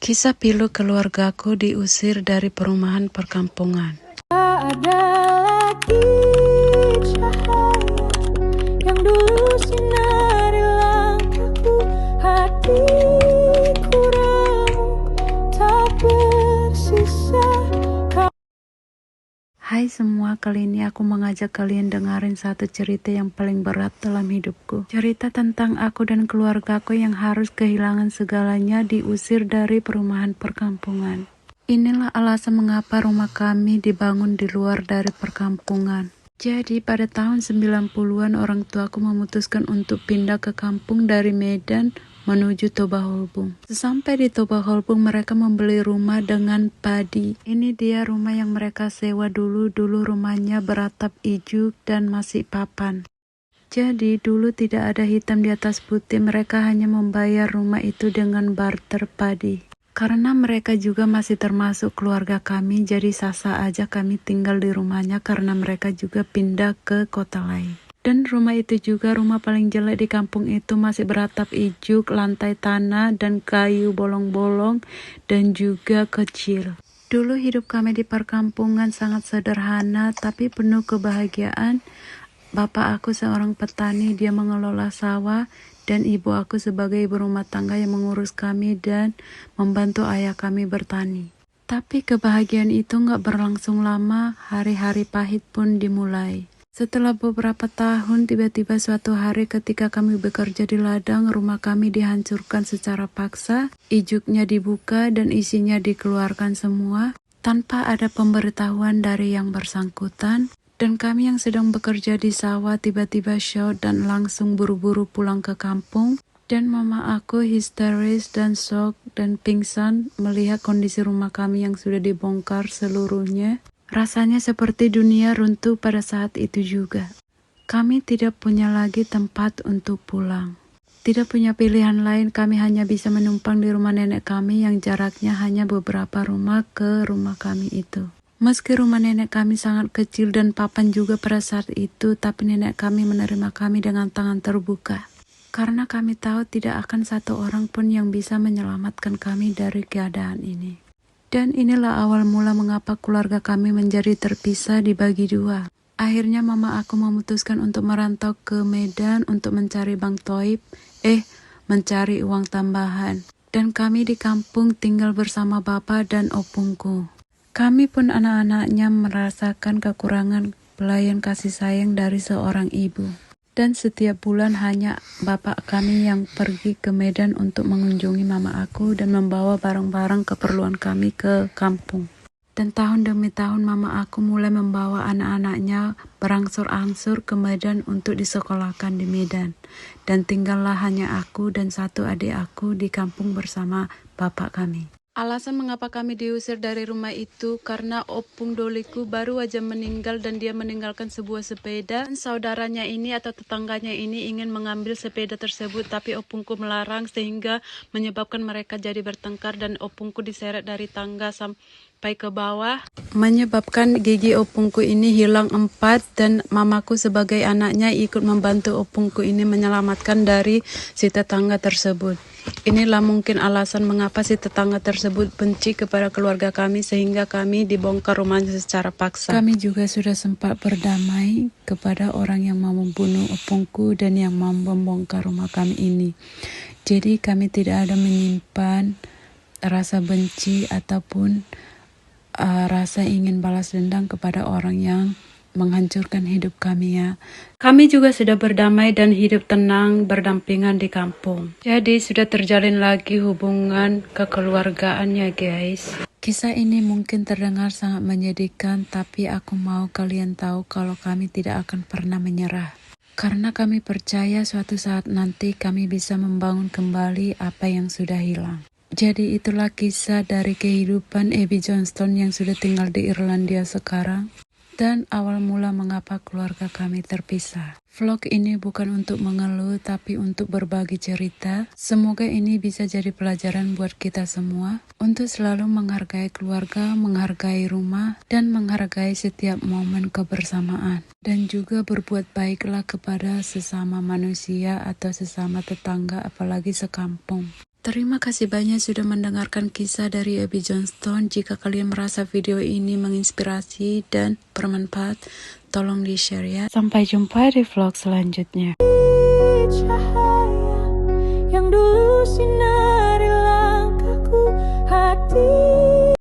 Kisah pilu keluargaku diusir dari perumahan perkampungan. Ada lagi cahaya yang dulu sinari langkahku, hatiku remuk, tak bersisa. Hai semua, kali ini aku mengajak kalian dengerin satu cerita yang paling berat dalam hidupku. Cerita tentang aku dan keluargaku yang harus kehilangan segalanya, diusir dari perumahan perkampungan. Inilah alasan mengapa rumah kami dibangun di luar dari perkampungan. Jadi pada tahun 90-an orang tuaku memutuskan untuk pindah ke kampung dari Medan menuju Toba Holbung. Sesampai di Toba Holbung mereka membeli rumah dengan padi. Ini dia rumah yang mereka sewa dulu rumahnya beratap ijuk dan masih papan. Jadi dulu tidak ada hitam di atas putih, mereka hanya membayar rumah itu dengan barter padi. Karena mereka juga masih termasuk keluarga kami, jadi sah-sah aja kami tinggal di rumahnya karena mereka juga pindah ke kota lain. Dan rumah itu juga rumah paling jelek di kampung itu, masih beratap ijuk, lantai tanah dan kayu bolong-bolong dan juga kecil. Dulu hidup kami di perkampungan sangat sederhana tapi penuh kebahagiaan. Bapak aku seorang petani, dia mengelola sawah, dan ibu aku sebagai ibu rumah tangga yang mengurus kami dan membantu ayah kami bertani. Tapi kebahagiaan itu gak berlangsung lama, hari-hari pahit pun dimulai. Setelah beberapa tahun, tiba-tiba suatu hari ketika kami bekerja di ladang, rumah kami dihancurkan secara paksa, ijuknya dibuka dan isinya dikeluarkan semua, tanpa ada pemberitahuan dari yang bersangkutan. Dan kami yang sedang bekerja di sawah tiba-tiba shock dan langsung buru-buru pulang ke kampung. Dan mama aku histeris dan shock dan pingsan melihat kondisi rumah kami yang sudah dibongkar seluruhnya. Rasanya seperti dunia runtuh pada saat itu juga. Kami tidak punya lagi tempat untuk pulang. Tidak punya pilihan lain, kami hanya bisa menumpang di rumah nenek kami yang jaraknya hanya beberapa rumah ke rumah kami itu. Meski rumah nenek kami sangat kecil dan papan juga pada saat itu, tapi nenek kami menerima kami dengan tangan terbuka. Karena kami tahu tidak akan satu orang pun yang bisa menyelamatkan kami dari keadaan ini. Dan inilah awal mula mengapa keluarga kami menjadi terpisah, dibagi dua. Akhirnya mama aku memutuskan untuk merantau ke Medan untuk mencari Bang Toib, mencari uang tambahan. Dan kami di kampung tinggal bersama bapak dan opungku. Kami pun anak-anaknya merasakan kekurangan pelayan kasih sayang dari seorang ibu. Dan setiap bulan hanya bapak kami yang pergi ke Medan untuk mengunjungi mama aku dan membawa barang-barang keperluan kami ke kampung. Dan tahun demi tahun mama aku mulai membawa anak-anaknya berangsur-angsur ke Medan untuk disekolahkan di Medan. Dan tinggallah hanya aku dan satu adik aku di kampung bersama bapak kami. Alasan mengapa kami diusir dari rumah itu karena opung doliku baru aja meninggal dan dia meninggalkan sebuah sepeda. Dan saudaranya ini atau tetangganya ini ingin mengambil sepeda tersebut tapi opungku melarang sehingga menyebabkan mereka jadi bertengkar dan opungku diseret dari tangga sampai ke bawah. Menyebabkan gigi opungku ini hilang 4 dan mamaku sebagai anaknya ikut membantu opungku ini menyelamatkan dari si tetangga tersebut. Inilah mungkin alasan mengapa si tetangga tersebut benci kepada keluarga kami sehingga kami dibongkar rumahnya secara paksa. Kami juga sudah sempat berdamai kepada orang yang mau membunuh opungku dan yang mau membongkar rumah kami ini. Jadi kami tidak ada menyimpan rasa benci ataupun rasa ingin balas dendam kepada orang yang menghancurkan hidup kami ya. Kami juga sudah berdamai dan hidup tenang berdampingan di kampung. Jadi sudah terjalin lagi hubungan kekeluargaannya guys. Kisah ini mungkin terdengar sangat menyedihkan, tapi aku mau kalian tahu kalau kami tidak akan pernah menyerah. Karena kami percaya suatu saat nanti kami bisa membangun kembali apa yang sudah hilang. Jadi itulah kisah dari kehidupan Abby Johnston yang sudah tinggal di Irlandia sekarang. Dan awal mula mengapa keluarga kami terpisah. Vlog ini bukan untuk mengeluh tapi untuk berbagi cerita. Semoga ini bisa jadi pelajaran buat kita semua untuk selalu menghargai keluarga, menghargai rumah, dan menghargai setiap momen kebersamaan. Dan juga berbuat baiklah kepada sesama manusia atau sesama tetangga, apalagi sekampung. Terima kasih banyak sudah mendengarkan kisah dari Abby Johnstone. Jika kalian merasa video ini menginspirasi dan bermanfaat, tolong di-share ya. Sampai jumpa di vlog selanjutnya. Cahaya yang dulu